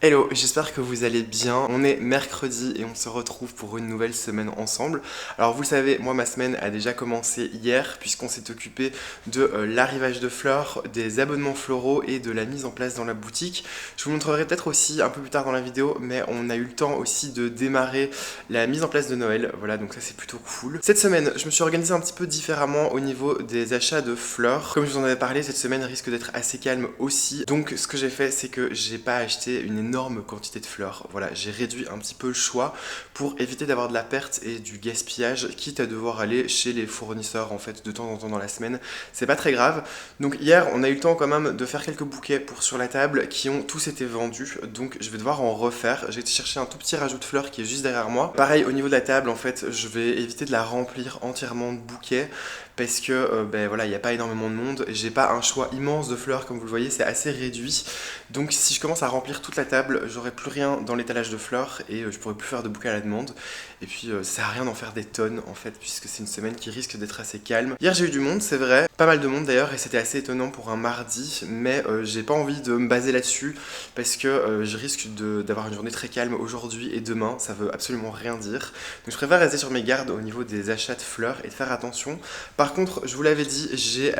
Hello, j'espère que vous allez bien. On est mercredi et on se retrouve pour une nouvelle semaine ensemble. Alors vous le savez, moi ma semaine a déjà commencé hier puisqu'on s'est occupé de l'arrivage de fleurs, des abonnements floraux et de la mise en place dans la boutique. Je vous montrerai peut-être aussi un peu plus tard dans la vidéo, mais on a eu le temps aussi de démarrer la mise en place de Noël. Voilà, donc ça c'est plutôt cool. Cette semaine, je me suis organisé un petit peu différemment au niveau des achats de fleurs. Comme je vous en avais parlé, cette semaine risque d'être assez calme aussi. Donc ce que j'ai fait, c'est que j'ai pas acheté une énorme quantité de fleurs. Voilà, j'ai réduit un petit peu le choix pour éviter d'avoir de la perte et du gaspillage, quitte à devoir aller chez les fournisseurs en fait de temps en temps dans la semaine. C'est pas très grave. Donc hier, on a eu le temps quand même de faire quelques bouquets pour sur la table qui ont tous été vendus. Donc je vais devoir en refaire. J'ai été chercher un tout petit rajout de fleurs qui est juste derrière moi. Pareil au niveau de la table, en fait, je vais éviter de la remplir entièrement de bouquets parce que ben voilà, il n'y a pas énormément de monde. J'ai pas un choix immense de fleurs comme vous le voyez, c'est assez réduit. Donc si je commence à remplir toute la table, j'aurai plus rien dans l'étalage de fleurs et je pourrai plus faire de bouquets à la demande. Et puis ça sert à rien d'en faire des tonnes en fait, puisque c'est une semaine qui risque d'être assez calme. Hier j'ai eu du monde, c'est vrai, pas mal de monde d'ailleurs, et c'était assez étonnant pour un mardi, mais j'ai pas envie de me baser là-dessus parce que je risque d'avoir une journée très calme aujourd'hui et demain, ça veut absolument rien dire. Donc je préfère rester sur mes gardes au niveau des achats de fleurs et de faire attention. Par contre, je vous l'avais dit, j'ai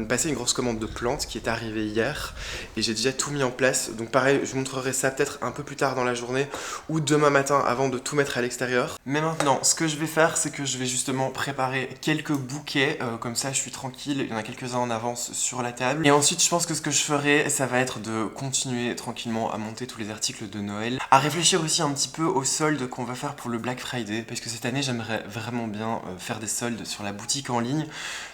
passé une grosse commande de plantes qui est arrivée hier et j'ai déjà tout mis en place. Donc pareil, je vous montrerai ça peut-être un peu plus tard dans la journée ou demain matin avant de tout mettre à l'extérieur. Mais maintenant, ce que je vais faire, c'est que je vais justement préparer quelques bouquets, comme ça je suis tranquille, il y en a quelques-uns en avance sur la table. Et ensuite, je pense que ce que je ferai, ça va être de continuer tranquillement à monter tous les articles de Noël, à réfléchir aussi un petit peu aux soldes qu'on va faire pour le Black Friday, parce que cette année, j'aimerais vraiment bien faire des soldes sur la boutique en ligne.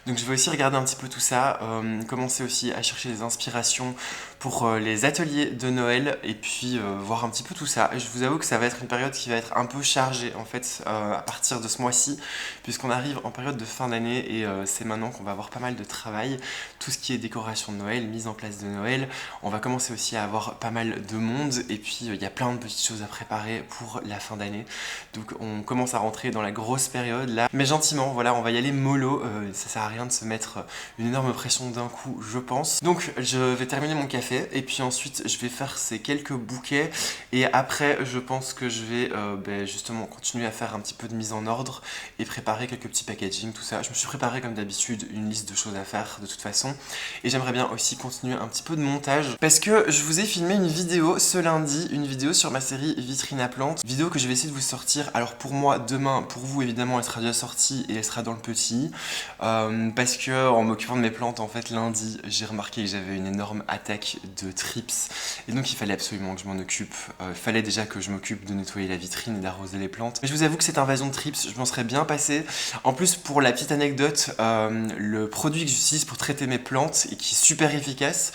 Donc je vais aussi regarder un petit peu tout ça, commencer aussi à chercher des inspirations pour les ateliers de Noël et puis voir un petit peu tout ça. Et je vous avoue que ça va être une période qui va être un peu chargée en fait à partir de ce mois-ci, puisqu'on arrive en période de fin d'année et c'est maintenant qu'on va avoir pas mal de travail. Tout ce qui est décoration de Noël, mise en place de Noël, on va commencer aussi à avoir pas mal de monde et puis il y a plein de petites choses à préparer pour la fin d'année. Donc on commence à rentrer dans la grosse période là, mais gentiment, voilà, on va y aller mollo, ça sert à rien de se mettre une énorme pression d'un coup, je pense. Donc je vais terminer mon café et puis ensuite je vais faire ces quelques bouquets et après je pense que je vais justement continuer à faire un petit peu de mise en ordre et préparer quelques petits packaging, tout ça. Je me suis préparé comme d'habitude une liste de choses à faire de toute façon et j'aimerais bien aussi continuer un petit peu de montage parce que je vous ai filmé une vidéo ce lundi, une vidéo sur ma série Vitrine à plantes, vidéo que je vais essayer de vous sortir. Alors pour moi demain, pour vous évidemment elle sera déjà sortie et elle sera dans le petit parce que en m'occupant de mes plantes en fait lundi j'ai remarqué que j'avais une énorme attaque de trips et donc il fallait absolument que je m'en occupe. Il fallait déjà que je m'occupe de nettoyer la vitrine et d'arroser les plantes. Mais je vous avoue que cette invasion de trips, je m'en serais bien passé. En plus, pour la petite anecdote, le produit que j'utilise pour traiter mes plantes et qui est super efficace,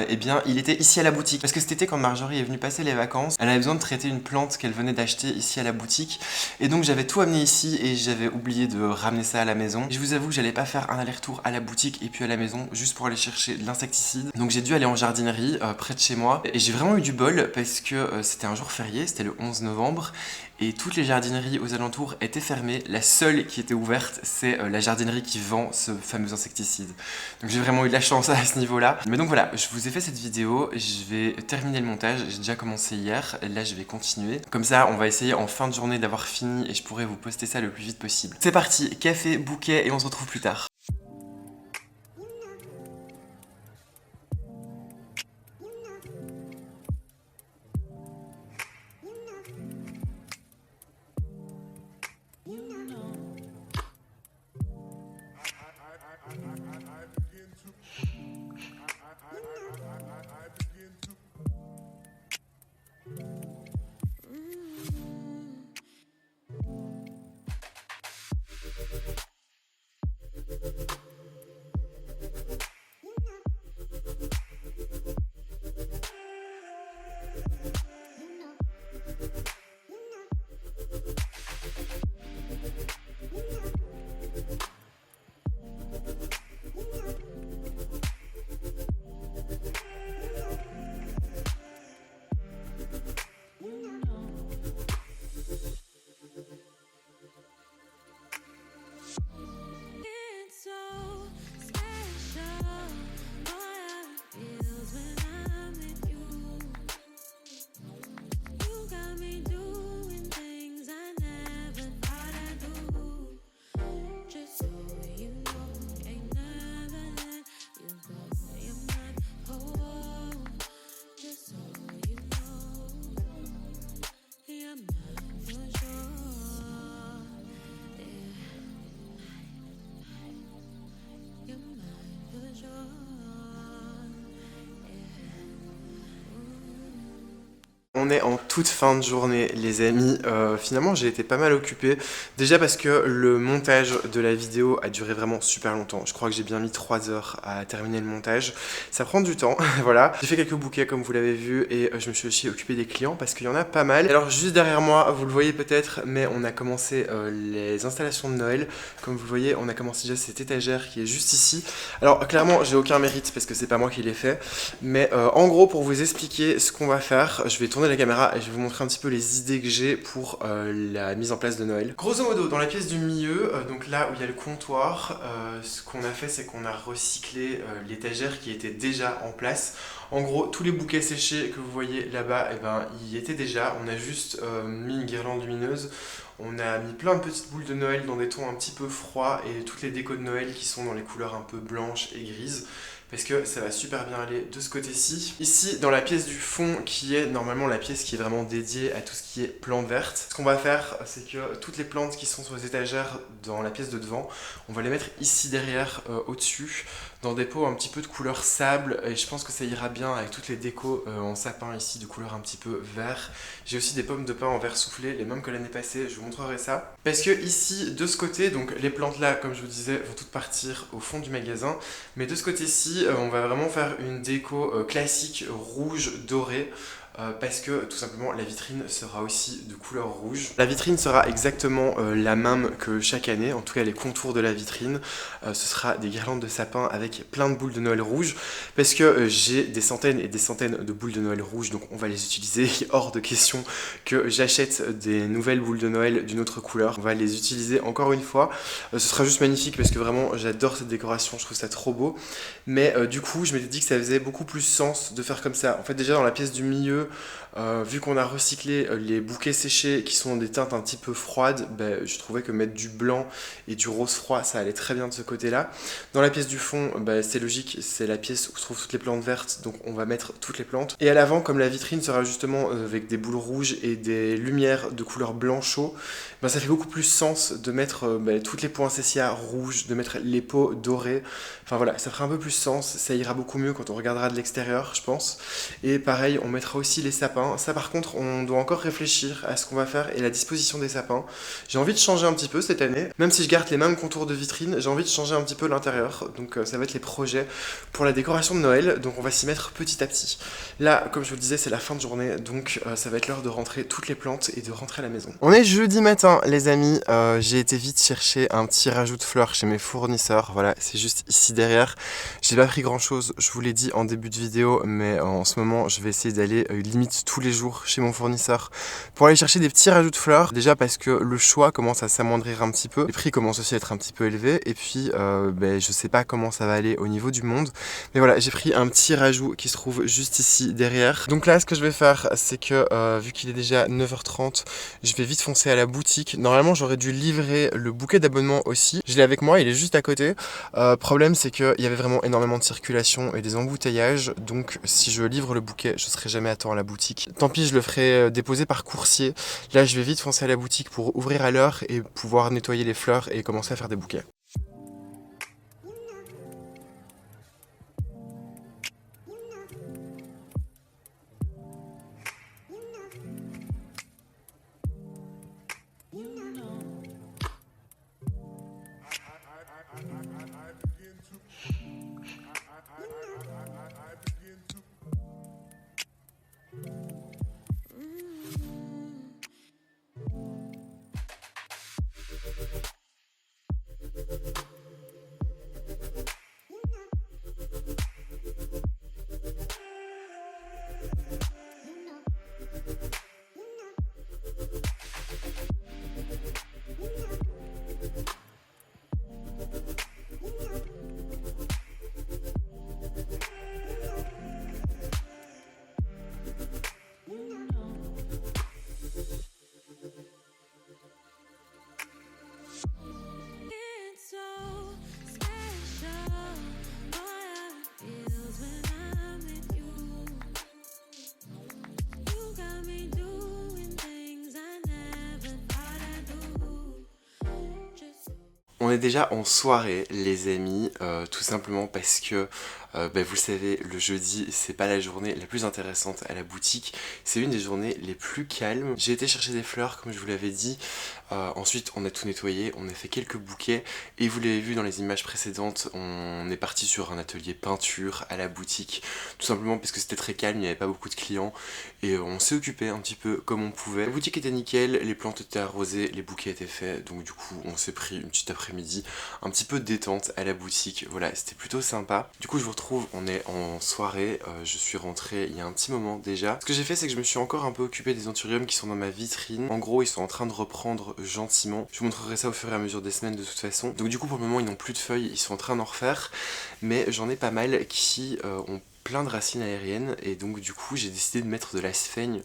eh bien, il était ici à la boutique. Parce que cet été, quand Marjorie est venue passer les vacances, elle avait besoin de traiter une plante qu'elle venait d'acheter ici à la boutique. Et donc, j'avais tout amené ici et j'avais oublié de ramener ça à la maison. Et je vous avoue que j'allais pas faire un aller-retour à la boutique et puis à la maison juste pour aller chercher de l'insecticide. Donc, j'ai dû aller en jardinerie près de chez moi. Et j'ai vraiment eu du bol parce que c'était un jour férié, c'était le 11 novembre. Et toutes les jardineries aux alentours étaient fermées. La seule qui était ouverte, c'est la jardinerie qui vend ce fameux insecticide. Donc j'ai vraiment eu de la chance à ce niveau-là. Mais donc voilà, je vous ai fait cette vidéo, je vais terminer le montage. J'ai déjà commencé hier, et là je vais continuer. Comme ça, on va essayer en fin de journée d'avoir fini et je pourrai vous poster ça le plus vite possible. C'est parti, café, bouquet et on se retrouve plus tard. on est en toute fin de journée les amis, finalement j'ai été pas mal occupé, déjà parce que le montage de la vidéo a duré vraiment super longtemps, je crois que j'ai bien mis 3 heures à terminer le montage, ça prend du temps, voilà. J'ai fait quelques bouquets comme vous l'avez vu et je me suis aussi occupé des clients parce qu'il y en a pas mal. Alors juste derrière moi, vous le voyez peut-être, mais on a commencé les installations de Noël, comme vous le voyez on a commencé déjà cette étagère qui est juste ici. Alors clairement j'ai aucun mérite parce que c'est pas moi qui l'ai fait, mais en gros pour vous expliquer ce qu'on va faire, je vais tourner la caméra et je vais vous montrer un petit peu les idées que j'ai pour la mise en place de Noël. Grosso modo, dans la pièce du milieu, donc là où il y a le comptoir, ce qu'on a fait c'est qu'on a recyclé l'étagère qui était déjà en place. En gros, tous les bouquets séchés que vous voyez là-bas, eh ben, y étaient déjà. On a juste mis une guirlande lumineuse. On a mis plein de petites boules de Noël dans des tons un petit peu froids et toutes les décos de Noël qui sont dans les couleurs un peu blanches et grises parce que ça va super bien aller de ce côté-ci. Ici, dans la pièce du fond, qui est normalement la pièce qui est vraiment dédiée à tout ce qui est plantes vertes, ce qu'on va faire, c'est que toutes les plantes qui sont sur les étagères dans la pièce de devant, on va les mettre ici derrière, au-dessus, dans des pots un petit peu de couleur sable, et je pense que ça ira bien avec toutes les décos en sapin ici de couleur un petit peu vert. J'ai aussi des pommes de pin en verre soufflé, les mêmes que l'année passée, je vous montrerai ça. Parce que ici, de ce côté, donc les plantes là, comme je vous disais, vont toutes partir au fond du magasin, mais de ce côté-ci, on va vraiment faire une déco classique rouge doré. Parce que tout simplement la vitrine sera aussi de couleur rouge. La vitrine sera exactement la même que chaque année, en tout cas les contours de la vitrine. Ce sera des guirlandes de sapin avec plein de boules de Noël rouges, parce que j'ai des centaines et des centaines de boules de Noël rouges, donc on va les utiliser. Il est hors de question que j'achète des nouvelles boules de Noël d'une autre couleur. On va les utiliser encore une fois. Ce sera juste magnifique parce que vraiment j'adore cette décoration, je trouve ça trop beau. Mais du coup je m'étais dit que ça faisait beaucoup plus sens de faire comme ça. En fait déjà dans la pièce du milieu, vu qu'on a recyclé les bouquets séchés qui sont des teintes un petit peu froides, je trouvais que mettre du blanc et du rose froid ça allait très bien de ce côté là. Dans la pièce du fond, c'est logique, c'est la pièce où se trouvent toutes les plantes vertes, donc on va mettre toutes les plantes. Et à l'avant, comme la vitrine sera justement avec des boules rouges et des lumières de couleur blanc chaud, ça fait beaucoup plus sens de mettre toutes les poinsettias rouges, de mettre les pots dorés. Enfin voilà, ça fera un peu plus sens, ça ira beaucoup mieux quand on regardera de l'extérieur, je pense. Et pareil, on mettra aussi les sapins. Ça par contre, on doit encore réfléchir à ce qu'on va faire et la disposition des sapins. J'ai envie de changer un petit peu cette année. Même si je garde les mêmes contours de vitrine, j'ai envie de changer un petit peu l'intérieur. Donc ça va être les projets pour la décoration de Noël. Donc on va s'y mettre petit à petit. Là, comme je vous le disais, c'est la fin de journée. Donc ça va être l'heure de rentrer toutes les plantes et de rentrer à la maison. On est jeudi matin, les amis. J'ai été vite chercher un petit rajout de fleurs chez mes fournisseurs. Voilà, c'est juste ici derrière. J'ai pas pris grand chose, je vous l'ai dit en début de vidéo, mais en ce moment, je vais essayer d'aller limite tous les jours chez mon fournisseur pour aller chercher des petits rajouts de fleurs. Déjà parce que le choix commence à s'amoindrir un petit peu, les prix commencent aussi à être un petit peu élevés, et puis je sais pas comment ça va aller au niveau du monde. Mais voilà, j'ai pris un petit rajout qui se trouve juste ici derrière. Donc là, ce que je vais faire, c'est que vu qu'il est déjà 9h30, je vais vite foncer à la boutique. Normalement, j'aurais dû livrer le bouquet d'abonnement aussi. Je l'ai avec moi, il est juste à côté. Problème, c'est qu'il y avait vraiment énormément de circulation et des embouteillages. Donc si je livre le bouquet, je serai jamais à temps à la boutique. Tant pis, je le ferai déposer par coursier. Là, je vais vite foncer à la boutique pour ouvrir à l'heure et pouvoir nettoyer les fleurs et commencer à faire des bouquets. On est déjà en soirée les amis, tout simplement parce que Vous le savez, le jeudi, c'est pas la journée la plus intéressante à la boutique, c'est une des journées les plus calmes. J'ai été chercher des fleurs, comme je vous l'avais dit. Ensuite, on a tout nettoyé, on a fait quelques bouquets, et vous l'avez vu dans les images précédentes, on est parti sur un atelier peinture à la boutique, tout simplement parce que c'était très calme, il n'y avait pas beaucoup de clients, et on s'est occupé un petit peu comme on pouvait. La boutique était nickel, les plantes étaient arrosées, les bouquets étaient faits, donc du coup, on s'est pris une petite après-midi, un petit peu de détente à la boutique, voilà, c'était plutôt sympa. Du coup, je vous retrouve, on est en soirée, je suis rentré il y a un petit moment déjà. Ce que j'ai fait, c'est que je me suis encore un peu occupé des anthuriums qui sont dans ma vitrine. En gros, ils sont en train de reprendre gentiment. Je vous montrerai ça au fur et à mesure des semaines de toute façon. Donc du coup, pour le moment, ils n'ont plus de feuilles, ils sont en train d'en refaire, mais j'en ai pas mal qui ont plein de racines aériennes, et donc du coup j'ai décidé de mettre de la sphaigne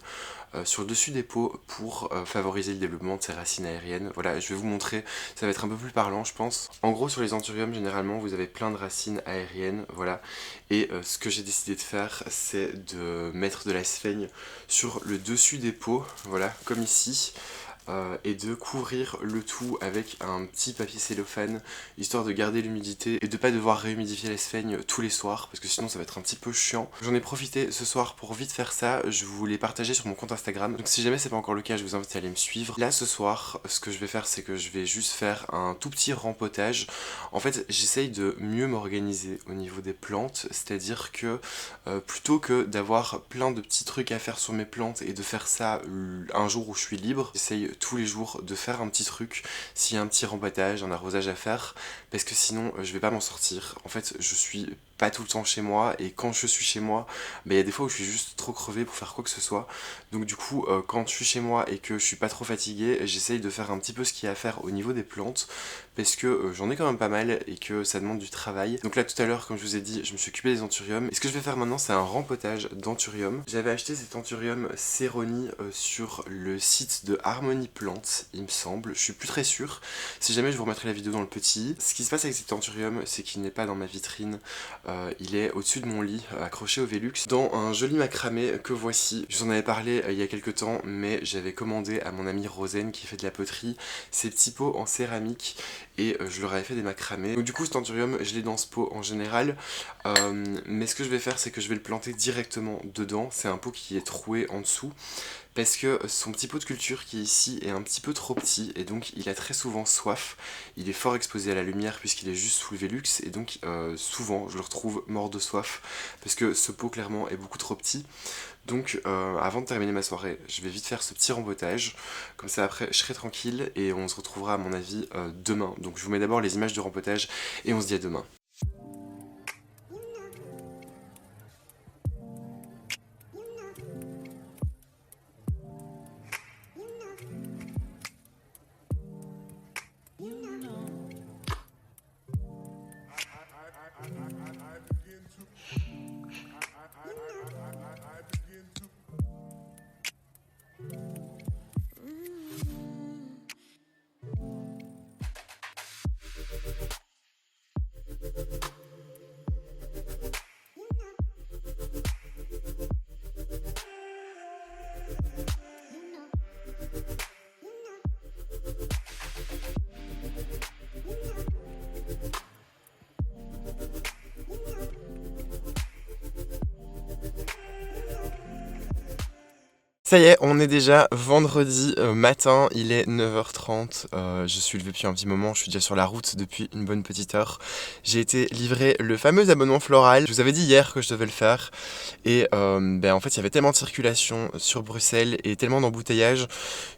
sur le dessus des pots pour favoriser le développement de ces racines aériennes. Voilà, je vais vous montrer, ça va être un peu plus parlant je pense. En gros, sur les anthuriums, généralement vous avez plein de racines aériennes, voilà, et ce que j'ai décidé de faire, c'est de mettre de la sphaigne sur le dessus des pots, voilà, comme ici. Et de couvrir le tout avec un petit papier cellophane, histoire de garder l'humidité et de pas devoir réhumidifier la sphaigne tous les soirs, parce que sinon ça va être un petit peu chiant. J'en ai profité ce soir pour vite faire ça, je vous l'ai partagé sur mon compte Instagram, donc si jamais c'est pas encore le cas, je vous invite à aller me suivre. Là ce soir, ce que je vais faire, c'est que je vais juste faire un tout petit rempotage. En fait, j'essaye de mieux m'organiser au niveau des plantes, c'est-à-dire que plutôt que d'avoir plein de petits trucs à faire sur mes plantes et de faire ça un jour où je suis libre, j'essaye tous les jours de faire un petit truc, s'il y a un petit rembattage, un arrosage à faire, parce que sinon je vais pas m'en sortir. En fait, je suis pas tout le temps chez moi, et quand je suis chez moi, il y a des fois où je suis juste trop crevé pour faire quoi que ce soit. Donc du coup, quand je suis chez moi et que je suis pas trop fatigué, j'essaye de faire un petit peu ce qu'il y a à faire au niveau des plantes, parce que j'en ai quand même pas mal et que ça demande du travail. Donc là tout à l'heure, comme je vous ai dit, je me suis occupé des anthuriums, et ce que je vais faire maintenant, c'est un rempotage d'anthurium. J'avais acheté cet anthurium Ceroni sur le site de Harmony Plants, il me semble, je suis plus très sûr. Si jamais, je vous remettrai la vidéo dans le petit. Ce qui se passe avec cet anthurium, c'est qu'il n'est pas dans ma vitrine, il est au-dessus de mon lit, accroché au Velux, dans un joli macramé que voici. Je vous en avais parlé il y a quelques temps, mais j'avais commandé à mon amie Rosen qui fait de la poterie ces petits pots en céramique, et je leur avais fait des macramés. Donc du coup, cet anthurium, je l'ai dans ce pot en général, mais ce que je vais faire, c'est que je vais le planter directement dedans. C'est un pot qui est troué en dessous, parce que son petit pot de culture qui est ici est un petit peu trop petit, et donc il a très souvent soif. Il est fort exposé à la lumière puisqu'il est juste sous le Velux, et donc souvent je le retrouve mort de soif parce que ce pot clairement est beaucoup trop petit. Donc avant de terminer ma soirée, je vais vite faire ce petit rempotage, comme ça après je serai tranquille, et on se retrouvera à mon avis demain. Donc je vous mets d'abord les images de rempotage et on se dit à demain. Ça y est, on est déjà vendredi matin, il est 9h30, je suis levé depuis un petit moment, je suis déjà sur la route depuis une bonne petite heure. J'ai été livré le fameux abonnement floral, je vous avais dit hier que je devais le faire, et en fait il y avait tellement de circulation sur Bruxelles et tellement d'embouteillages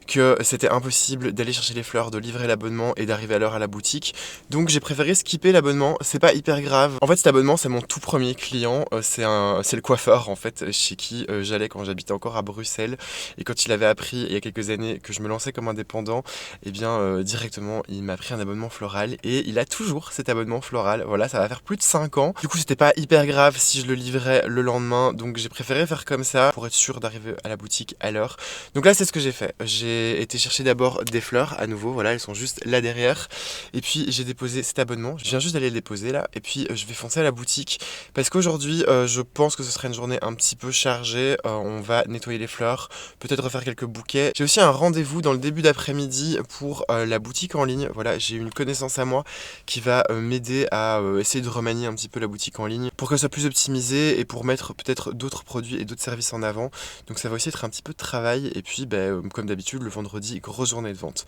que c'était impossible d'aller chercher les fleurs, de livrer l'abonnement et d'arriver à l'heure à la boutique. Donc j'ai préféré skipper l'abonnement, c'est pas hyper grave. En fait cet abonnement c'est mon tout premier client, c'est le coiffeur en fait chez qui j'allais quand j'habitais encore à Bruxelles. Et quand il avait appris il y a quelques années que je me lançais comme indépendant, eh bien directement il m'a pris un abonnement floral, et il a toujours cet abonnement floral. Voilà, ça va faire plus de 5 ans. Du coup c'était pas hyper grave si je le livrais le lendemain, donc j'ai préféré faire comme ça pour être sûr d'arriver à la boutique à l'heure. Donc là c'est ce que j'ai fait. J'ai été chercher d'abord des fleurs à nouveau, voilà, elles sont juste là derrière. Et puis j'ai déposé cet abonnement, je viens juste d'aller le déposer là, et puis je vais foncer à la boutique parce qu'aujourd'hui je pense que ce sera une journée un petit peu chargée. On va nettoyer les fleurs, peut-être refaire quelques bouquets. J'ai aussi un rendez-vous dans le début d'après-midi pour la boutique en ligne. Voilà, j'ai une connaissance à moi qui va m'aider à essayer de remanier un petit peu la boutique en ligne pour qu'elle soit plus optimisée et pour mettre peut-être d'autres produits et d'autres services en avant. Donc ça va aussi être un petit peu de travail et puis comme d'habitude le vendredi, grosse journée de vente.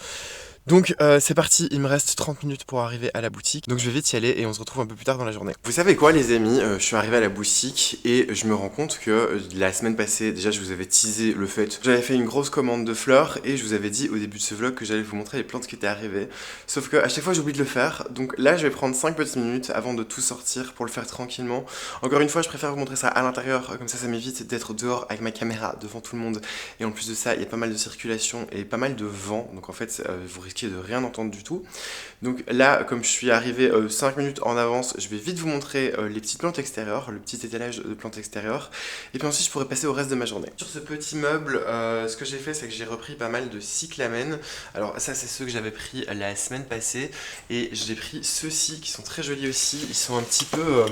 Donc c'est parti, il me reste 30 minutes pour arriver à la boutique, donc je vais vite y aller et on se retrouve un peu plus tard dans la journée. Vous savez quoi les amis, je suis arrivé à la boutique et je me rends compte que la semaine passée, déjà je vous avais teasé le fait que j'avais fait une grosse commande de fleurs et je vous avais dit au début de ce vlog que j'allais vous montrer les plantes qui étaient arrivées. Sauf que à chaque fois j'oublie de le faire, donc là je vais prendre 5 petites minutes avant de tout sortir pour le faire tranquillement. Encore une fois je préfère vous montrer ça à l'intérieur, comme ça m'évite d'être dehors avec ma caméra devant tout le monde. Et en plus de ça il y a pas mal de circulation et pas mal de vent, donc en fait vous risquez de rien entendre du tout. Donc là, comme je suis arrivé 5 minutes en avance, je vais vite vous montrer les petites plantes extérieures, le petit étalage de plantes extérieures, et puis ensuite je pourrai passer au reste de ma journée. Sur ce petit meuble, ce que j'ai fait, c'est que j'ai repris pas mal de cyclamènes. Alors ça, c'est ceux que j'avais pris la semaine passée, et j'ai pris ceux-ci qui sont très jolis aussi. Ils sont un petit peu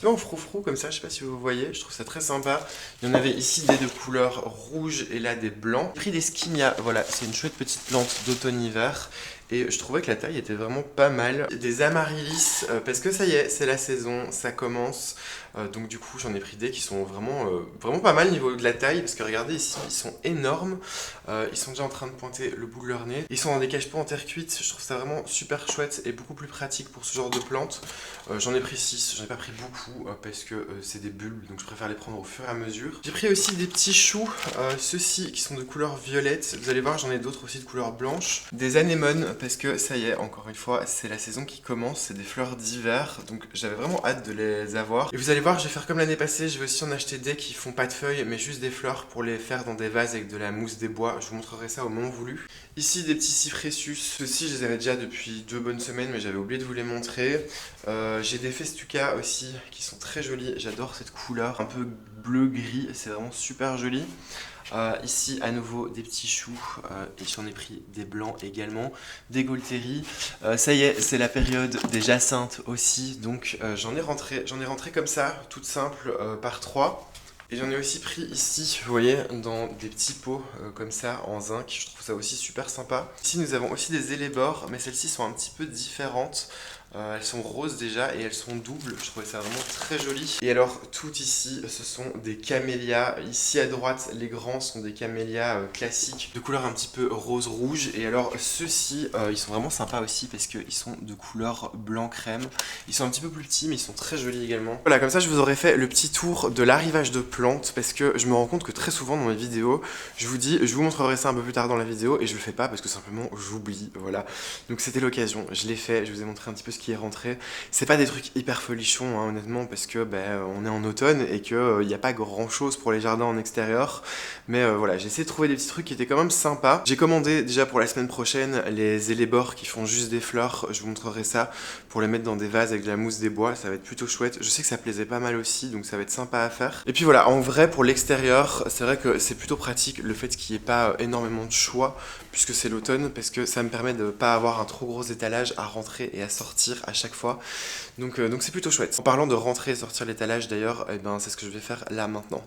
en froufrou comme ça, je sais pas si vous voyez, je trouve ça très sympa. Il y en avait ici des de couleur rouge et là des blancs. J'ai pris des Skimmia, voilà, c'est une chouette petite plante d'automne-hiver. Et je trouvais que la taille était vraiment pas mal. Des amaryllis, parce que ça y est, c'est la saison, ça commence. Donc du coup j'en ai pris des qui sont vraiment pas mal au niveau de la taille. Parce que regardez ici, ils sont énormes. Ils sont déjà en train de pointer le bout de leur nez. Ils sont dans des cache-pots en terre cuite. Je trouve ça vraiment super chouette et beaucoup plus pratique pour ce genre de plantes. J'en ai pris 6, j'en ai pas pris beaucoup parce que c'est des bulbes. Donc je préfère les prendre au fur et à mesure. J'ai pris aussi des petits choux, ceux-ci qui sont de couleur violette. Vous allez voir, j'en ai d'autres aussi de couleur blanche. Des anémones, parce que ça y est, encore une fois, c'est la saison qui commence, c'est des fleurs d'hiver, donc j'avais vraiment hâte de les avoir. Et vous allez voir, je vais faire comme l'année passée, je vais aussi en acheter des qui font pas de feuilles, mais juste des fleurs pour les faire dans des vases avec de la mousse des bois. Je vous montrerai ça au moment voulu. Ici, des petits cypressus. Ceux-ci, je les avais déjà depuis 2 bonnes semaines, mais j'avais oublié de vous les montrer. J'ai des festuca aussi, qui sont très jolis. J'adore cette couleur, un peu bleu-gris, c'est vraiment super joli. Ici à nouveau des petits choux et j'en ai pris des blancs également, des Gaultéries. Ça y est, c'est la période des jacinthes aussi, donc j'en ai rentré comme ça, toute simple, par 3. Et j'en ai aussi pris ici, vous voyez, dans des petits pots comme ça en zinc. Je trouve ça aussi super sympa. Ici nous avons aussi des élébores, mais celles-ci sont un petit peu différentes. Elles sont roses déjà et elles sont doubles, je trouvais ça vraiment très joli. Et alors tout ici ce sont des camélias, ici à droite les grands sont des camélias classiques de couleur un petit peu rose-rouge. Et alors ceux-ci ils sont vraiment sympas aussi parce qu'ils sont de couleur blanc-crème. Ils sont un petit peu plus petits mais ils sont très jolis également. Voilà, comme ça je vous aurais fait le petit tour de l'arrivage de plantes parce que je me rends compte que très souvent dans mes vidéos je vous montrerai ça un peu plus tard dans la vidéo et je le fais pas parce que simplement j'oublie, voilà. Donc c'était l'occasion, je l'ai fait, je vous ai montré un petit peu ce qui est rentré. C'est pas des trucs hyper folichons hein, honnêtement parce que on est en automne et que y a pas grand chose pour les jardins en extérieur. Mais voilà, j'ai essayé de trouver des petits trucs qui étaient quand même sympas. J'ai commandé déjà pour la semaine prochaine les élébores qui font juste des fleurs. Je vous montrerai ça pour les mettre dans des vases avec de la mousse des bois. Ça va être plutôt chouette. Je sais que ça plaisait pas mal aussi, donc ça va être sympa à faire. Et puis voilà, en vrai pour l'extérieur, c'est vrai que c'est plutôt pratique le fait qu'il n'y ait pas énormément de choix puisque c'est l'automne, parce que ça me permet de pas avoir un trop gros étalage à rentrer et à sortir à chaque fois. Donc c'est plutôt chouette. En parlant de rentrer et sortir l'étalage d'ailleurs, c'est ce que je vais faire là maintenant.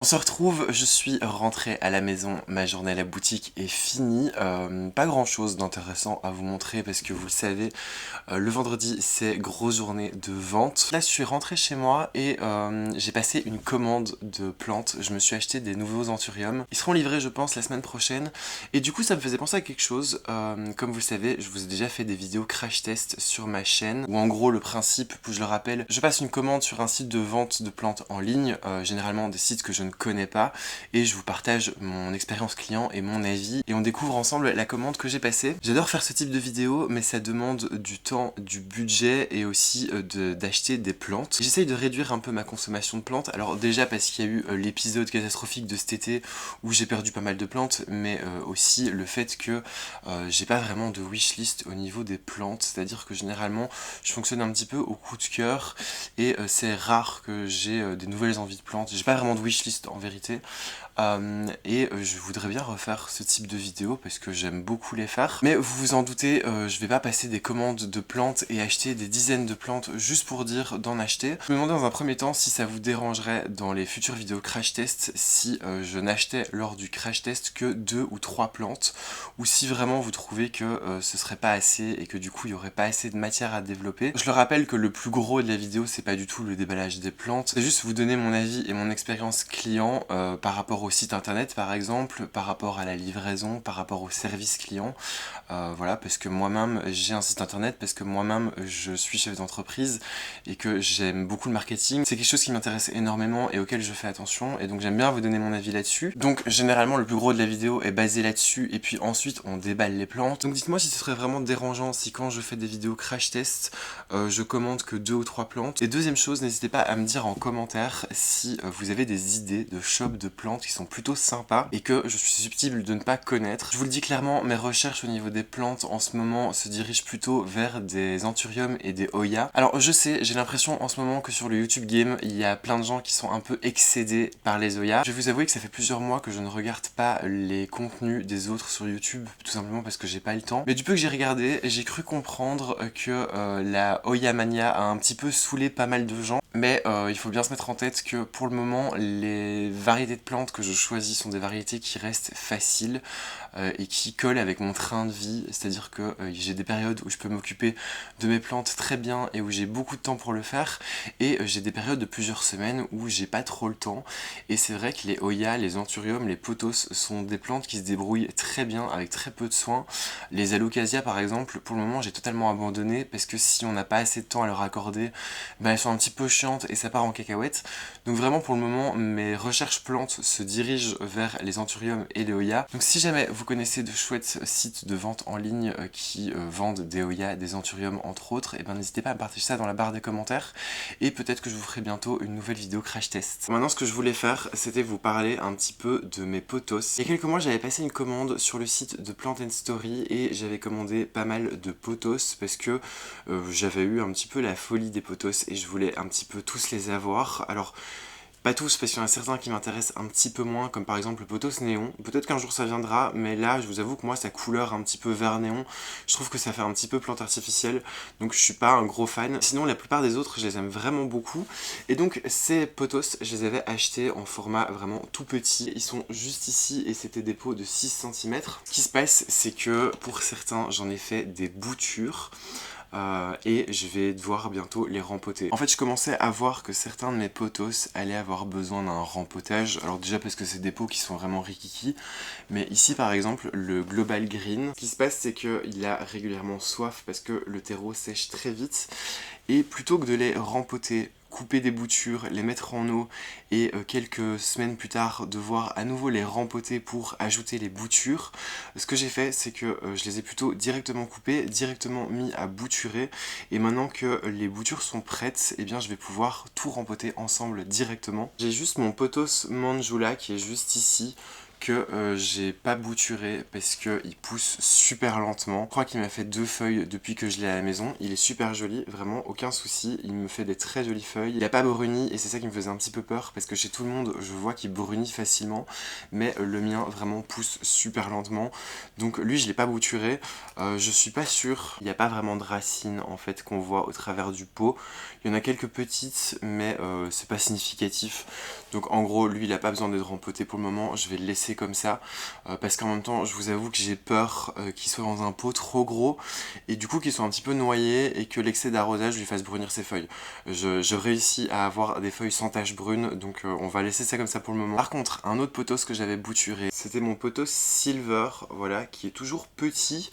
On se retrouve, je suis rentré à la maison, ma journée à la boutique est finie. Pas grand chose d'intéressant à vous montrer parce que vous le savez, le vendredi c'est grosse journée de vente. Là je suis rentré chez moi et j'ai passé une commande de plantes. Je me suis acheté des nouveaux anthuriums. Ils seront livrés je pense la semaine prochaine. Et du coup ça me faisait penser à quelque chose. Comme vous le savez, je vous ai déjà fait des vidéos crash test sur ma chaîne. Où en gros le principe, je le rappelle, je passe une commande sur un site de vente de plantes en ligne. Généralement des sites que je ne connais pas, et je vous partage mon expérience client et mon avis, et on découvre ensemble la commande que j'ai passée. J'adore faire ce type de vidéo, mais ça demande du temps, du budget, et aussi d'acheter des plantes. J'essaye de réduire un peu ma consommation de plantes, alors déjà parce qu'il y a eu l'épisode catastrophique de cet été où j'ai perdu pas mal de plantes, mais aussi le fait que j'ai pas vraiment de wishlist au niveau des plantes, c'est-à-dire que généralement je fonctionne un petit peu au coup de cœur, et c'est rare que j'ai des nouvelles envies de plantes. J'ai pas vraiment de wishlist en vérité. Je voudrais bien refaire ce type de vidéo parce que j'aime beaucoup les faire. Mais vous vous en doutez, je vais pas passer des commandes de plantes et acheter des dizaines de plantes juste pour dire d'en acheter. Je me demandais dans un premier temps si ça vous dérangerait dans les futures vidéos crash test si je n'achetais lors du crash test que 2 ou 3 plantes, ou si vraiment vous trouvez que ce serait pas assez et que du coup il y aurait pas assez de matière à développer. Je le rappelle que le plus gros de la vidéo c'est pas du tout le déballage des plantes, c'est juste vous donner mon avis et mon expérience client par rapport au site internet par exemple, par rapport à la livraison, par rapport au service client. Voilà, parce que moi-même j'ai un site internet, parce que moi-même je suis chef d'entreprise et que j'aime beaucoup le marketing. C'est quelque chose qui m'intéresse énormément et auquel je fais attention, et donc j'aime bien vous donner mon avis là-dessus. Donc généralement le plus gros de la vidéo est basé là-dessus, et puis ensuite on déballe les plantes. Donc dites-moi si ce serait vraiment dérangeant si quand je fais des vidéos crash test, je commande que 2 ou 3 plantes. Et deuxième chose, n'hésitez pas à me dire en commentaire si vous avez des idées de shop de plantes qui sont plutôt sympas et que je suis susceptible de ne pas connaître. Je vous le dis clairement, mes recherches au niveau des plantes en ce moment se dirigent plutôt vers des anthuriums et des Hoya. Alors je sais, j'ai l'impression en ce moment que sur le YouTube Game, il y a plein de gens qui sont un peu excédés par les Hoya. Je vais vous avouer que ça fait plusieurs mois que je ne regarde pas les contenus des autres sur YouTube, tout simplement parce que j'ai pas le temps. Mais du peu que j'ai regardé, j'ai cru comprendre que la Hoya Mania a un petit peu saoulé pas mal de gens. Mais il faut bien se mettre en tête que pour le moment, les variétés de plantes que je choisis sont des variétés qui restent faciles et qui collent avec mon train de vie. C'est-à-dire que j'ai des périodes où je peux m'occuper de mes plantes très bien et où j'ai beaucoup de temps pour le faire. Et j'ai des périodes de plusieurs semaines où j'ai pas trop le temps. Et c'est vrai que les Hoya, les anthuriums, les pothos sont des plantes qui se débrouillent très bien avec très peu de soins. Les alocasia par exemple, pour le moment j'ai totalement abandonné parce que si on n'a pas assez de temps à leur accorder, ben elles sont un petit peu chiantes et ça part en cacahuète. Donc vraiment pour le moment mes recherches plantes se dirigent vers les anthuriums et les Hoya. Donc si jamais vous connaissez de chouettes sites de vente en ligne qui vendent des Hoya, des anthuriums entre autres, et ben n'hésitez pas à me partager ça dans la barre des commentaires et peut-être que je vous ferai bientôt une nouvelle vidéo crash test. Maintenant ce que je voulais faire c'était vous parler un petit peu de mes pothos. Il y a quelques mois j'avais passé une commande sur le site de Plant Story et j'avais commandé pas mal de pothos parce que j'avais eu un petit peu la folie des pothos et je voulais un petit peu tous les avoir. Alors pas tous, parce qu'il y en a certains qui m'intéressent un petit peu moins, comme par exemple le pothos néon. Peut-être qu'un jour ça viendra, mais là je vous avoue que moi sa couleur un petit peu vert néon, je trouve que ça fait un petit peu plante artificielle, donc je suis pas un gros fan. Sinon la plupart des autres je les aime vraiment beaucoup, et donc ces pothos je les avais achetés en format vraiment tout petit. Ils sont juste ici et c'était des pots de 6 cm. Ce qui se passe c'est que pour certains j'en ai fait des boutures. Et je vais devoir bientôt les rempoter. En fait je commençais à voir que certains de mes pothos allaient avoir besoin d'un rempotage. Alors déjà parce que c'est des pots qui sont vraiment rikiki, mais ici par exemple le Global Green, ce qui se passe c'est qu'il a régulièrement soif parce que le terreau sèche très vite, et plutôt que de les rempoter, couper des boutures, les mettre en eau et quelques semaines plus tard devoir à nouveau les rempoter pour ajouter les boutures, ce que j'ai fait c'est que je les ai plutôt directement coupés, directement mis à bouturer, et maintenant que les boutures sont prêtes, eh bien je vais pouvoir tout rempoter ensemble directement. J'ai juste mon pothos Manjula qui est juste ici, que j'ai pas bouturé parce qu'il pousse super lentement. Je crois qu'il m'a fait 2 feuilles depuis que je l'ai à la maison. Il est super joli, vraiment aucun souci. Il me fait des très jolies feuilles. Il a pas bruni et c'est ça qui me faisait un petit peu peur parce que chez tout le monde je vois qu'il brunit facilement, mais le mien vraiment pousse super lentement. Donc lui je l'ai pas bouturé. Je suis pas sûr. Il n'y a pas vraiment de racines en fait qu'on voit au travers du pot. Il y en a quelques petites mais c'est pas significatif. Donc en gros lui il a pas besoin d'être rempoté pour le moment. Je vais le laisser comme ça parce qu'en même temps je vous avoue que j'ai peur qu'il soit dans un pot trop gros et du coup qu'il soit un petit peu noyé et que l'excès d'arrosage lui fasse brunir ses feuilles. Je réussis à avoir des feuilles sans taches brunes, donc on va laisser ça comme ça pour le moment. Par contre, un autre potos que j'avais bouturé, c'était mon potos Silver, voilà, qui est toujours petit.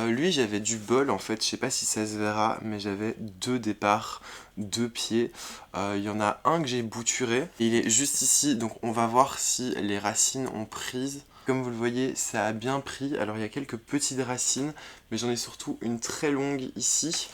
Lui, j'avais du bol en fait, je sais pas si ça se verra, mais j'avais 2 départs, 2 pieds. Il y en a un que j'ai bouturé, il est juste ici, donc on va voir si les racines ont prise. Comme vous le voyez, ça a bien pris. Alors il y a quelques petites racines, mais j'en ai surtout une très longue ici.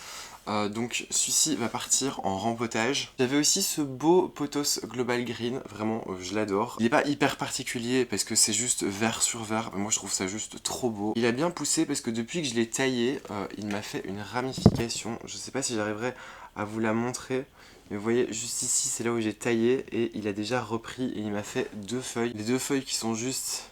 Donc celui-ci va partir en rempotage. J'avais aussi ce beau potos Global Green, vraiment je l'adore. Il n'est pas hyper particulier parce que c'est juste vert sur vert, mais moi je trouve ça juste trop beau. Il a bien poussé parce que depuis que je l'ai taillé, il m'a fait une ramification. Je sais pas si j'arriverai à vous la montrer. Mais vous voyez, juste ici, c'est là où j'ai taillé et il a déjà repris et il m'a fait 2 feuilles. Les 2 feuilles qui sont juste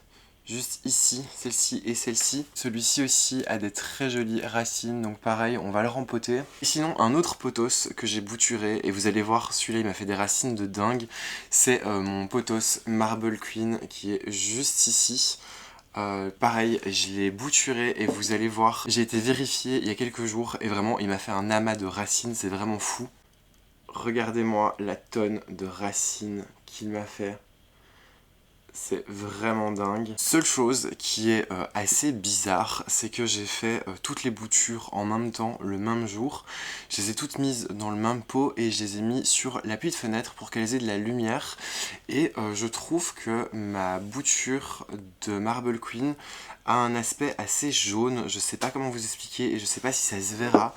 ici, celle-ci et celle-ci. Celui-ci aussi a des très jolies racines, donc pareil, on va le rempoter. Et sinon, un autre potos que j'ai bouturé, et vous allez voir, celui-là il m'a fait des racines de dingue, c'est mon potos Marble Queen qui est juste ici. Pareil, je l'ai bouturé et vous allez voir, j'ai été vérifié il y a quelques jours et vraiment il m'a fait un amas de racines, c'est vraiment fou. Regardez-moi la tonne de racines qu'il m'a fait. C'est vraiment dingue. Seule chose qui est assez bizarre, c'est que j'ai fait toutes les boutures en même temps, le même jour. Je les ai toutes mises dans le même pot et je les ai mis sur l'appui de fenêtre pour qu'elles aient de la lumière. Et je trouve que ma bouture de Marble Queen a un aspect assez jaune. Je sais pas comment vous expliquer et je sais pas si ça se verra,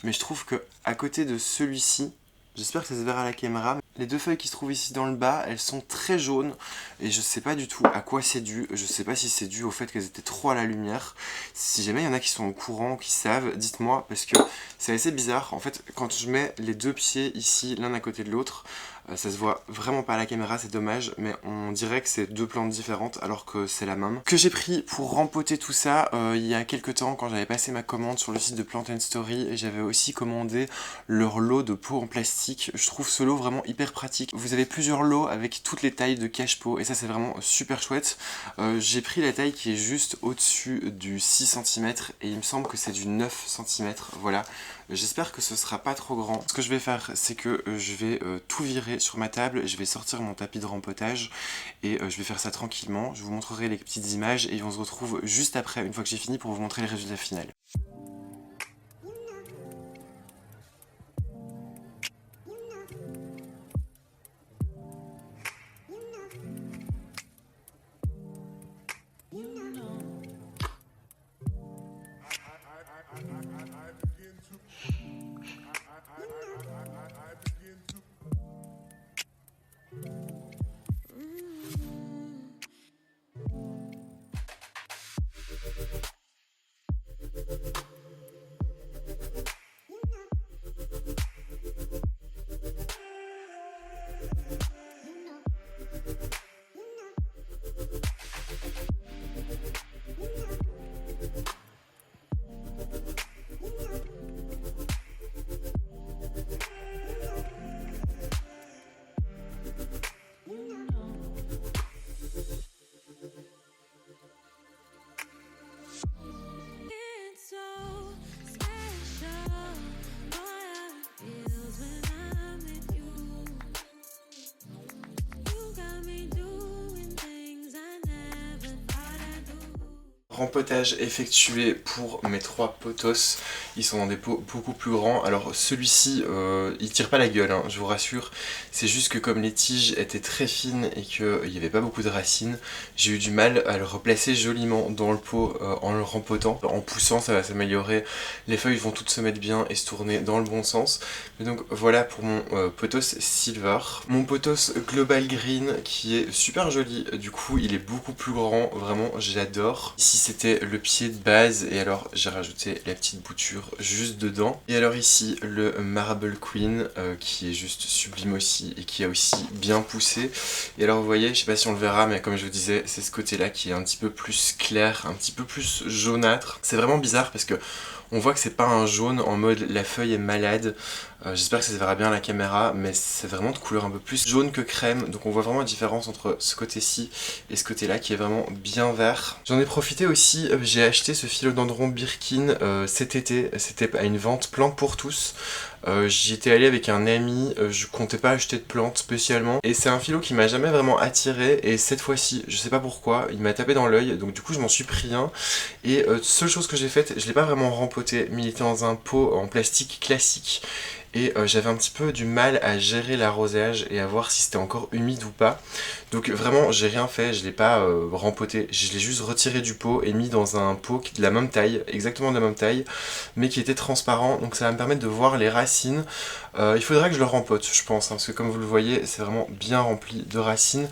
mais je trouve que à côté de celui-ci, j'espère que ça se verra à la caméra. Les 2 feuilles qui se trouvent ici dans le bas, elles sont très jaunes et je sais pas du tout à quoi c'est dû. Je sais pas si c'est dû au fait qu'elles étaient trop à la lumière. Si jamais il y en a qui sont au courant, qui savent, dites-moi parce que c'est assez bizarre. En fait, quand je mets les 2 pieds ici, l'un à côté de l'autre, ça se voit vraiment pas à la caméra, c'est dommage, mais on dirait que c'est 2 plantes différentes alors que c'est la même. Que j'ai pris pour rempoter tout ça, il y a quelques temps quand j'avais passé ma commande sur le site de Plant & Story, j'avais aussi commandé leur lot de pots en plastique. Je trouve ce lot vraiment hyper pratique. Vous avez plusieurs lots avec toutes les tailles de cache-pot et ça c'est vraiment super chouette. J'ai pris la taille qui est juste au-dessus du 6 cm et il me semble que c'est du 9 cm, voilà. J'espère que ce sera pas trop grand. Ce que je vais faire, c'est que je vais tout virer sur ma table, je vais sortir mon tapis de rempotage et je vais faire ça tranquillement. Je vous montrerai les petites images et on se retrouve juste après, une fois que j'ai fini, pour vous montrer le résultat final. Rempotage effectué pour mes 3 potos, ils sont dans des pots beaucoup plus grands. Alors celui-ci, il tire pas la gueule, hein, je vous rassure. C'est juste que comme les tiges étaient très fines et qu'il n'y avait pas beaucoup de racines, j'ai eu du mal à le replacer joliment dans le pot en le rempotant. En poussant, ça va s'améliorer, les feuilles vont toutes se mettre bien et se tourner dans le bon sens. Mais donc voilà pour mon potos silver. Mon potos global green qui est super joli, du coup il est beaucoup plus grand, vraiment j'adore. Ici c'était le pied de base et alors j'ai rajouté la petite bouture juste dedans. Et alors ici le Marble Queen qui est juste sublime aussi et qui a aussi bien poussé. Et alors vous voyez, je sais pas si on le verra mais comme je vous disais, c'est ce côté là qui est un petit peu plus clair, un petit peu plus jaunâtre. C'est vraiment bizarre parce que on voit que c'est pas un jaune en mode la feuille est malade. J'espère que ça se verra bien à la caméra, mais c'est vraiment de couleur un peu plus jaune que crème. Donc on voit vraiment la différence entre ce côté-ci et ce côté-là qui est vraiment bien vert. J'en ai profité aussi, j'ai acheté ce philodendron Birkin cet été. C'était à une vente plante pour tous. J'y étais allé avec un ami, je comptais pas acheter de plantes spécialement. Et c'est un philo qui m'a jamais vraiment attiré. Et cette fois-ci, je sais pas pourquoi, il m'a tapé dans l'œil. Donc du coup je m'en suis pris un. Et seule chose que j'ai faite, je l'ai pas vraiment rempoté, mais il était dans un pot en plastique classique. Et j'avais un petit peu du mal à gérer l'arrosage et à voir si c'était encore humide ou pas. Donc vraiment j'ai rien fait, je l'ai pas rempoté, je l'ai juste retiré du pot et mis dans un pot de la même taille, exactement de la même taille, mais qui était transparent, donc ça va me permettre de voir les racines. Il faudrait que je le rempote je pense, hein, parce que comme vous le voyez c'est vraiment bien rempli de racines.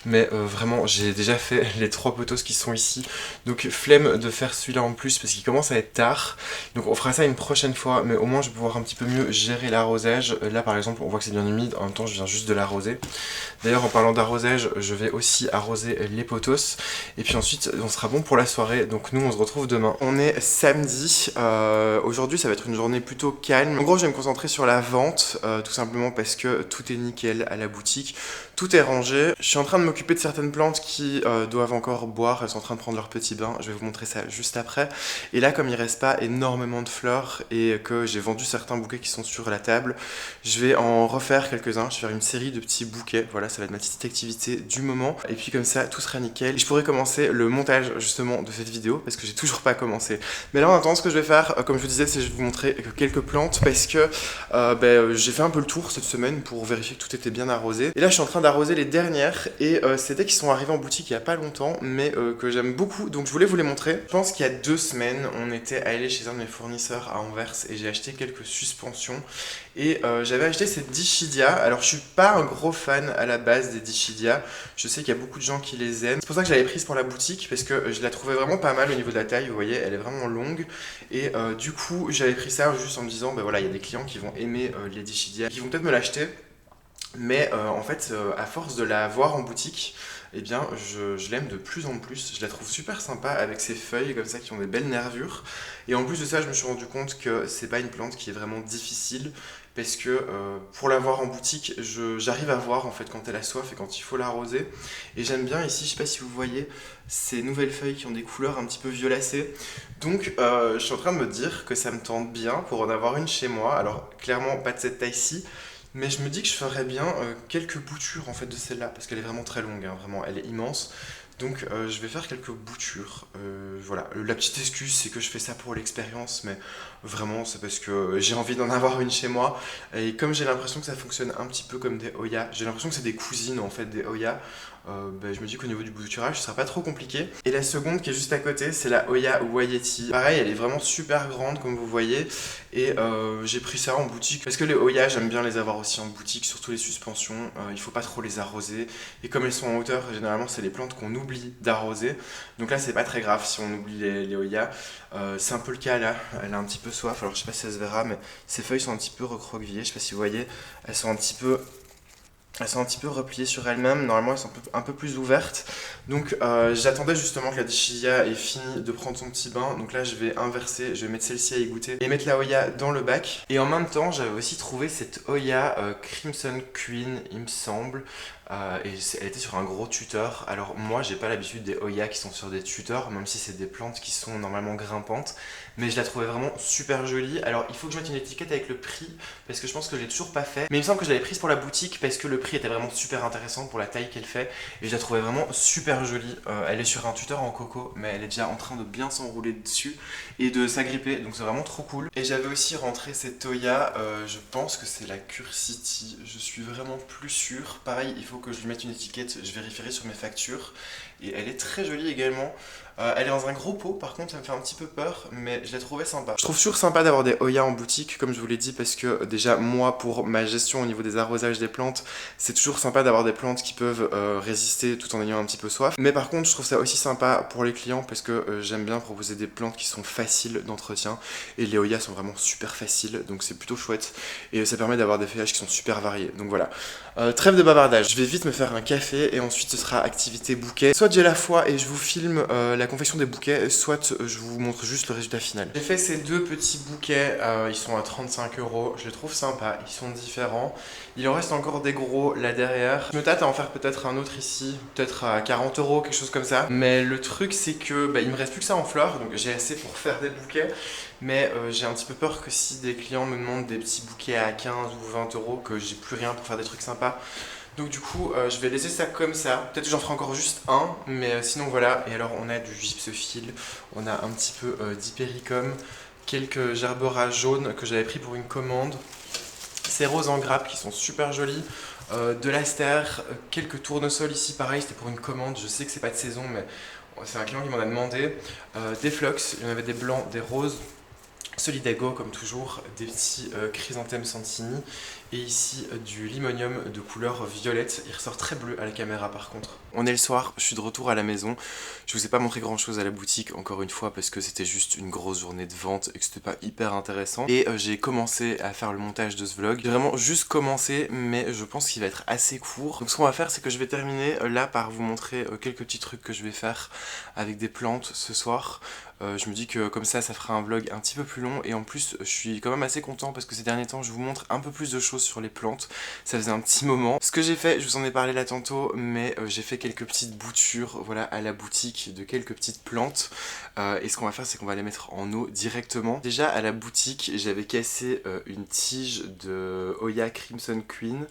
Mais vraiment j'ai déjà fait les 3 potos qui sont ici, donc flemme de faire celui-là en plus parce qu'il commence à être tard. Donc on fera ça une prochaine fois, mais au moins je vais pouvoir un petit peu mieux gérer l'arrosage. Là par exemple on voit que c'est bien humide, en même temps je viens juste de l'arroser. D'ailleurs en parlant d'arrosage, je vais aussi arroser les potos. Et puis ensuite on sera bon pour la soirée, donc nous on se retrouve demain. On est samedi, aujourd'hui ça va être une journée plutôt calme. En gros je vais me concentrer sur la vente, tout simplement parce que tout est nickel à la boutique. Tout est rangé. Je suis en train de m'occuper de certaines plantes qui doivent encore boire. Elles sont en train de prendre leur petit bain. Je vais vous montrer ça juste après. Et là, comme il reste pas énormément de fleurs et que j'ai vendu certains bouquets qui sont sur la table, je vais en refaire quelques-uns. Je vais faire une série de petits bouquets. Voilà, ça va être ma petite activité du moment. Et puis comme ça, tout sera nickel. Et je pourrai commencer le montage justement de cette vidéo parce que j'ai toujours pas commencé. Mais là, en attendant, ce que je vais faire, comme je vous disais, c'est que je vais vous montrer quelques plantes parce que j'ai fait un peu le tour cette semaine pour vérifier que tout était bien arrosé. Et là, je suis en train d'arroser les dernières et c'était qui sont arrivés en boutique il y a pas longtemps mais que j'aime beaucoup, donc je voulais vous les montrer. Je pense qu'il y a 2 semaines on était allé chez un de mes fournisseurs à Anvers et j'ai acheté quelques suspensions et j'avais acheté cette Dischidia. Alors je suis pas un gros fan à la base des Dischidia, je sais qu'il y a beaucoup de gens qui les aiment, c'est pour ça que je l'avais prise pour la boutique parce que je la trouvais vraiment pas mal au niveau de la taille, vous voyez elle est vraiment longue et du coup j'avais pris ça juste en me disant bah voilà il y a des clients qui vont aimer les Dischidia, qui vont peut-être me l'acheter. Mais en fait, à force de la voir en boutique, eh bien, je l'aime de plus en plus. Je la trouve super sympa avec ses feuilles comme ça qui ont des belles nervures. Et en plus de ça, je me suis rendu compte que c'est pas une plante qui est vraiment difficile parce que pour la voir en boutique, j'arrive à voir en fait quand elle a soif et quand il faut l'arroser. Et j'aime bien ici, je sais pas si vous voyez, ces nouvelles feuilles qui ont des couleurs un petit peu violacées. Donc je suis en train de me dire que ça me tente bien pour en avoir une chez moi. Alors clairement pas de cette taille-ci. Mais je me dis que je ferais bien quelques boutures en fait de celle-là parce qu'elle est vraiment très longue, hein, vraiment, elle est immense. Donc je vais faire quelques boutures. Voilà, la petite excuse c'est que je fais ça pour l'expérience, mais vraiment c'est parce que j'ai envie d'en avoir une chez moi. Et comme j'ai l'impression que ça fonctionne un petit peu comme des Hoya, j'ai l'impression que c'est des cousines en fait des Hoya. Je me dis qu'au niveau du bouturage ce sera pas trop compliqué. Et la seconde qui est juste à côté c'est la Hoya Waieti. Pareil elle est vraiment super grande comme vous voyez. Et j'ai pris ça en boutique parce que les Hoya j'aime bien les avoir aussi en boutique, surtout les suspensions, il faut pas trop les arroser. Et comme elles sont en hauteur, généralement c'est les plantes qu'on oublie d'arroser. Donc là c'est pas très grave si on oublie les Hoya. C'est un peu le cas là, elle a un petit peu soif, alors je sais pas si ça se verra mais ses feuilles sont un petit peu recroquevillées, je sais pas si vous voyez, elles sont un petit peu repliées sur elles-mêmes, normalement elles sont un peu plus ouvertes. Donc j'attendais justement que la Dischidia ait fini de prendre son petit bain. Donc là je vais inverser, je vais mettre celle-ci à égoutter et mettre la Hoya dans le bac. Et en même temps j'avais aussi trouvé cette Hoya Crimson Queen il me semble. elle était sur un gros tuteur. Alors moi j'ai pas l'habitude des Oya qui sont sur des tuteurs, même si c'est des plantes qui sont normalement grimpantes, mais je la trouvais vraiment super jolie. Alors il faut que je mette une étiquette avec le prix, parce que je pense que je l'ai toujours pas fait, mais il me semble que je l'avais prise pour la boutique parce que le prix était vraiment super intéressant pour la taille qu'elle fait, et je la trouvais vraiment super jolie. Elle est sur un tuteur en coco, mais elle est déjà en train de bien s'enrouler dessus et de s'agripper, donc c'est vraiment trop cool. Et j'avais aussi rentré cette Oya, je pense que c'est la Cure City, je suis vraiment plus sûr. Pareil, il faut que je lui mette une étiquette, je vérifierai sur mes factures. Et elle est très jolie également. Elle est dans un gros pot, par contre ça me fait un petit peu peur, mais je l'ai trouvée sympa. Je trouve toujours sympa d'avoir des Oya en boutique, comme je vous l'ai dit, parce que déjà moi, pour ma gestion au niveau des arrosages des plantes, c'est toujours sympa d'avoir des plantes qui peuvent résister tout en ayant un petit peu soif. Mais par contre, je trouve ça aussi sympa pour les clients, parce que j'aime bien proposer des plantes qui sont faciles d'entretien, et les Oya sont vraiment super faciles, donc c'est plutôt chouette, et ça permet d'avoir des feuillages qui sont super variés. Donc voilà, trêve de bavardage, je vais vite me faire un café, et ensuite ce sera activité bouquet. Soit j'ai la foi et je vous filme la confection des bouquets, soit je vous montre juste le résultat final. J'ai fait ces deux petits bouquets, ils sont à 35 €, je les trouve sympas, ils sont différents. Il en reste encore des gros là derrière. Je me tâte à en faire peut-être un autre ici, peut-être à 40 €, quelque chose comme ça. Mais le truc c'est que il me reste plus que ça en fleurs, donc j'ai assez pour faire des bouquets. Mais j'ai un petit peu peur que si des clients me demandent des petits bouquets à 15 ou 20 €, que j'ai plus rien pour faire des trucs sympas. Donc du coup, je vais laisser ça comme ça. Peut-être que j'en ferai encore juste un, mais sinon voilà. Et alors on a du gypsophile, on a un petit peu d'hypericum, quelques gerbera jaunes que j'avais pris pour une commande, ces roses en grappe qui sont super jolies, de l'astère, quelques tournesols ici, pareil, c'était pour une commande. Je sais que c'est pas de saison, mais c'est un client qui m'en a demandé. Des phlox, il y en avait des blancs, des roses. Solidago comme toujours, des petits chrysanthèmes Santini, et ici du limonium de couleur violette. Il ressort très bleu à la caméra par contre. On est le soir, je suis de retour à la maison. Je vous ai pas montré grand chose à la boutique encore une fois parce que c'était juste une grosse journée de vente et que c'était pas hyper intéressant. Et j'ai commencé à faire le montage de ce vlog. J'ai vraiment juste commencé, mais je pense qu'il va être assez court. Donc ce qu'on va faire, c'est que je vais terminer là par vous montrer quelques petits trucs que je vais faire avec des plantes ce soir. Je me dis que comme ça fera un vlog un petit peu plus long, et en plus je suis quand même assez content parce que ces derniers temps je vous montre un peu plus de choses sur les plantes. Ça faisait un petit moment. Ce que j'ai fait, je vous en ai parlé là tantôt, mais j'ai fait quelques petites boutures, voilà, à la boutique de quelques petites plantes. Et ce qu'on va faire, c'est qu'on va les mettre en eau directement. Déjà à la boutique, j'avais cassé une tige de Oya Crimson Queen.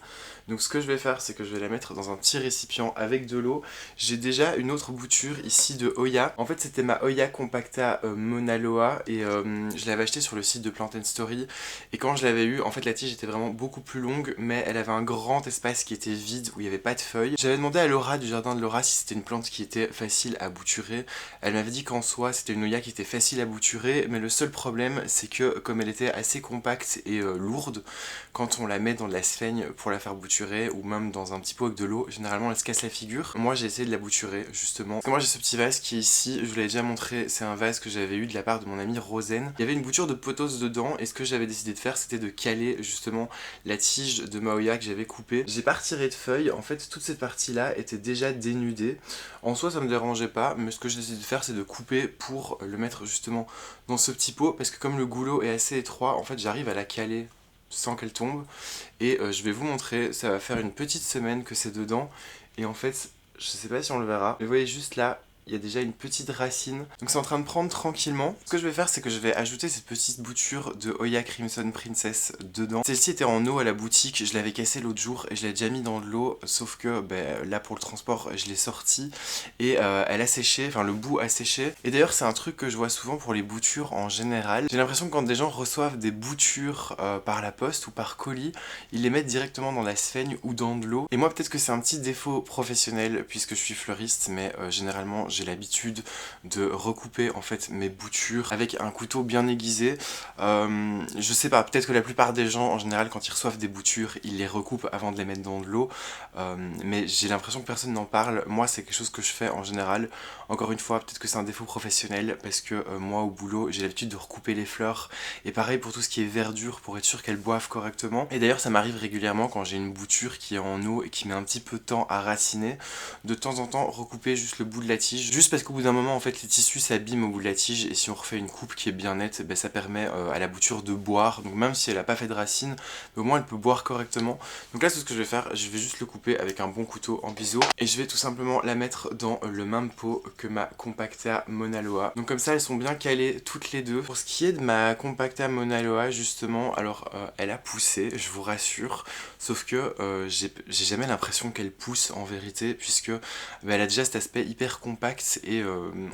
Donc ce que je vais faire, c'est que je vais la mettre dans un petit récipient avec de l'eau. J'ai déjà une autre bouture ici de Oya. En fait, c'était ma Oya Compacta Monaloa, et je l'avais acheté sur le site de Plant & Story. Et quand je l'avais eu, en fait la tige était vraiment beaucoup plus longue, mais elle avait un grand espace qui était vide où il n'y avait pas de feuilles. J'avais demandé à Laura du jardin de Laura si c'était une plante qui était facile à bouturer. Elle m'avait dit qu'en soi c'était une Oya qui était facile à bouturer, mais le seul problème c'est que comme elle était assez compacte et lourde, quand on la met dans de la sphaigne pour la faire bouturer, ou même dans un petit pot avec de l'eau, généralement elle se casse la figure. Moi j'ai essayé de la bouturer justement. Parce que moi j'ai ce petit vase qui est ici, je vous l'avais déjà montré, c'est un vase que j'avais eu de la part de mon amie Rosen. Il y avait une bouture de pothos dedans, et ce que j'avais décidé de faire c'était de caler justement la tige de Maoya que j'avais coupée. J'ai pas retiré de feuilles, en fait toute cette partie là était déjà dénudée. En soi ça me dérangeait pas, mais ce que j'ai décidé de faire c'est de couper pour le mettre justement dans ce petit pot, parce que comme le goulot est assez étroit, en fait j'arrive à la caler sans qu'elle tombe. Et je vais vous montrer, ça va faire une petite semaine que c'est dedans, et en fait je sais pas si on le verra, mais vous voyez juste là il y a déjà une petite racine, donc c'est en train de prendre tranquillement. Ce que je vais faire, c'est que je vais ajouter cette petite bouture de Oya Crimson Princess dedans. Celle-ci était en eau à la boutique, je l'avais cassée l'autre jour et je l'ai déjà mis dans de l'eau, sauf que là pour le transport je l'ai sortie et elle a séché, enfin le bout a séché. Et d'ailleurs c'est un truc que je vois souvent pour les boutures en général. J'ai l'impression que quand des gens reçoivent des boutures par la poste ou par colis, ils les mettent directement dans la sphaigne ou dans de l'eau. Et moi peut-être que c'est un petit défaut professionnel puisque je suis fleuriste, mais généralement j'ai l'habitude de recouper en fait mes boutures avec un couteau bien aiguisé. Je sais pas, peut-être que la plupart des gens en général quand ils reçoivent des boutures ils les recoupent avant de les mettre dans de l'eau, mais j'ai l'impression que personne n'en parle. Moi c'est quelque chose que je fais en général. Encore une fois peut-être que c'est un défaut professionnel parce que moi au boulot j'ai l'habitude de recouper les fleurs, et pareil pour tout ce qui est verdure pour être sûr qu'elles boivent correctement. Et d'ailleurs ça m'arrive régulièrement quand j'ai une bouture qui est en eau et qui met un petit peu de temps à raciner, de temps en temps recouper juste le bout de la tige tige, juste parce qu'au bout d'un moment en fait les tissus s'abîment au bout de la tige et si on refait une coupe qui est bien nette, ça permet à la bouture de boire, donc même si elle n'a pas fait de racines, au moins elle peut boire correctement. Donc là, c'est ce que je vais faire, je vais juste le couper avec un bon couteau en biseau et je vais tout simplement la mettre dans le même pot que ma Compacta Mauna Loa. Donc comme ça, elles sont bien calées toutes les deux. Pour ce qui est de ma Compacta Mauna Loa, justement, alors elle a poussé, je vous rassure, sauf que j'ai jamais l'impression qu'elle pousse en vérité, puisque elle a déjà cet aspect hyper compact et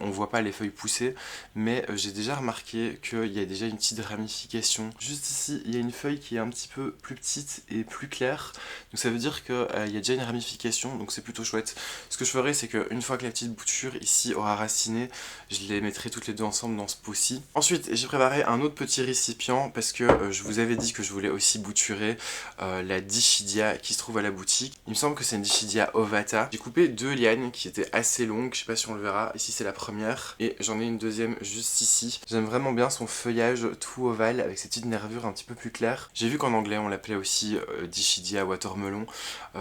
on voit pas les feuilles pousser, mais j'ai déjà remarqué qu'il y a déjà une petite ramification. Juste ici, il y a une feuille qui est un petit peu plus petite et plus claire, donc ça veut dire qu'il y a déjà une ramification, donc c'est plutôt chouette. Ce que je ferai, c'est qu'une fois que la petite bouture ici aura raciné, je les mettrai toutes les deux ensemble dans ce pot-ci. Ensuite, j'ai préparé un autre petit récipient parce que je vous avais dit que je voulais aussi bouturer la Dischidia qui se trouve à la boutique. Il me semble que c'est une Dischidia ovata. J'ai coupé 2 lianes qui étaient assez longues, je sais pas si on le verra. Ici c'est la première et j'en ai une deuxième juste ici. J'aime vraiment bien son feuillage tout ovale avec ses petites nervures un petit peu plus claires. J'ai vu qu'en anglais on l'appelait aussi Dischidia watermelon.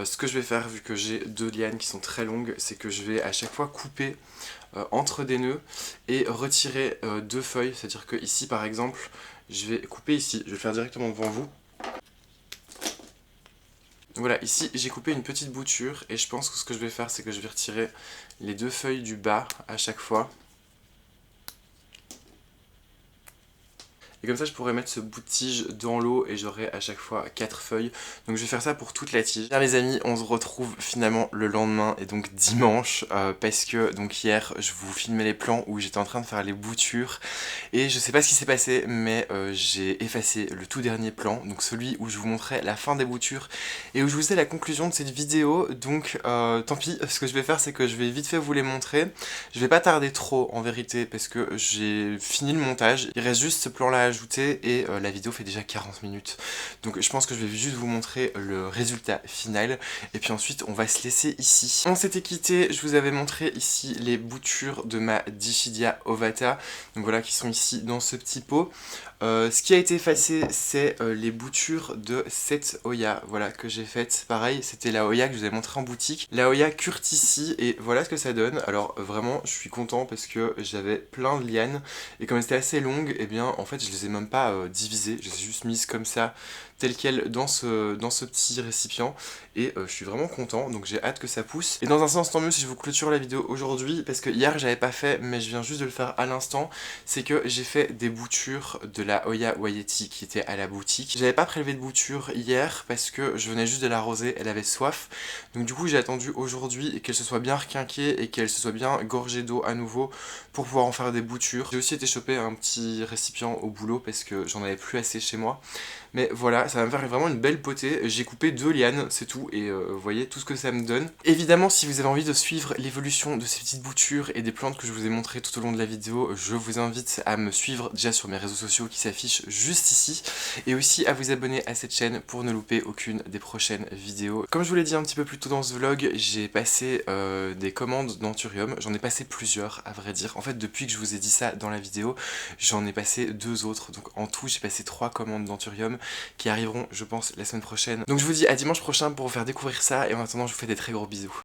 Ce que je vais faire, vu que j'ai 2 lianes qui sont très longues, c'est que je vais à chaque fois couper entre des nœuds et retirer 2 feuilles. C'est-à-dire que ici par exemple, je vais couper ici, je vais le faire directement devant vous. Voilà, ici j'ai coupé une petite bouture et je pense que ce que je vais faire, c'est que je vais retirer les 2 feuilles du bas à chaque fois. Et comme ça je pourrais mettre ce bout de tige dans l'eau et j'aurai à chaque fois 4 feuilles. Donc je vais faire ça pour toute la tige. Bien les amis, on se retrouve finalement le lendemain et donc dimanche parce que donc hier je vous filmais les plans où j'étais en train de faire les boutures et je sais pas ce qui s'est passé mais j'ai effacé le tout dernier plan, donc celui où je vous montrais la fin des boutures et où je vous faisais la conclusion de cette vidéo. Donc tant pis, ce que je vais faire c'est que je vais vite fait vous les montrer. Je vais pas tarder trop en vérité parce que j'ai fini le montage, il reste juste ce plan là à ajouter et la vidéo fait déjà 40 minutes. Donc je pense que je vais juste vous montrer le résultat final et puis ensuite on va se laisser ici. On s'était quitté, je vous avais montré ici les boutures de ma Dischidia ovata, donc voilà qui sont ici dans ce petit pot. Ce qui a été effacé c'est les boutures de cette Hoya, voilà que j'ai faites. Pareil, c'était la Hoya que je vous avais montré en boutique, la Hoya Curtici, et voilà ce que ça donne. Alors vraiment je suis content parce que j'avais plein de lianes et comme c'était assez longue, et bien en fait je les ai même pas divisées, je les ai juste mises comme ça telle quelle dans ce petit récipient et je suis vraiment content, donc j'ai hâte que ça pousse. Et dans un sens tant mieux si je vous clôture la vidéo aujourd'hui parce que hier j'avais pas fait mais je viens juste de le faire à l'instant, c'est que j'ai fait des boutures de la Hoya Waieti qui était à la boutique. J'avais pas prélevé de bouture hier parce que je venais juste de l'arroser, elle avait soif, donc du coup j'ai attendu aujourd'hui qu'elle se soit bien requinquée et qu'elle se soit bien gorgée d'eau à nouveau pour pouvoir en faire des boutures. J'ai aussi été choper un petit récipient au boulot parce que j'en avais plus assez chez moi. Mais voilà, ça va me faire vraiment une belle potée. J'ai coupé 2 lianes, c'est tout, et vous voyez tout ce que ça me donne. Évidemment, si vous avez envie de suivre l'évolution de ces petites boutures et des plantes que je vous ai montrées tout au long de la vidéo, je vous invite à me suivre déjà sur mes réseaux sociaux qui s'affichent juste ici, et aussi à vous abonner à cette chaîne pour ne louper aucune des prochaines vidéos. Comme je vous l'ai dit un petit peu plus tôt dans ce vlog, j'ai passé des commandes d'Anthurium. J'en ai passé plusieurs, à vrai dire. En fait, depuis que je vous ai dit ça dans la vidéo, j'en ai passé 2 autres. Donc en tout, j'ai passé 3 commandes d'Anthurium qui arriveront, je pense, la semaine prochaine. Donc je vous dis à dimanche prochain pour vous faire découvrir ça, et en attendant, je vous fais des très gros bisous.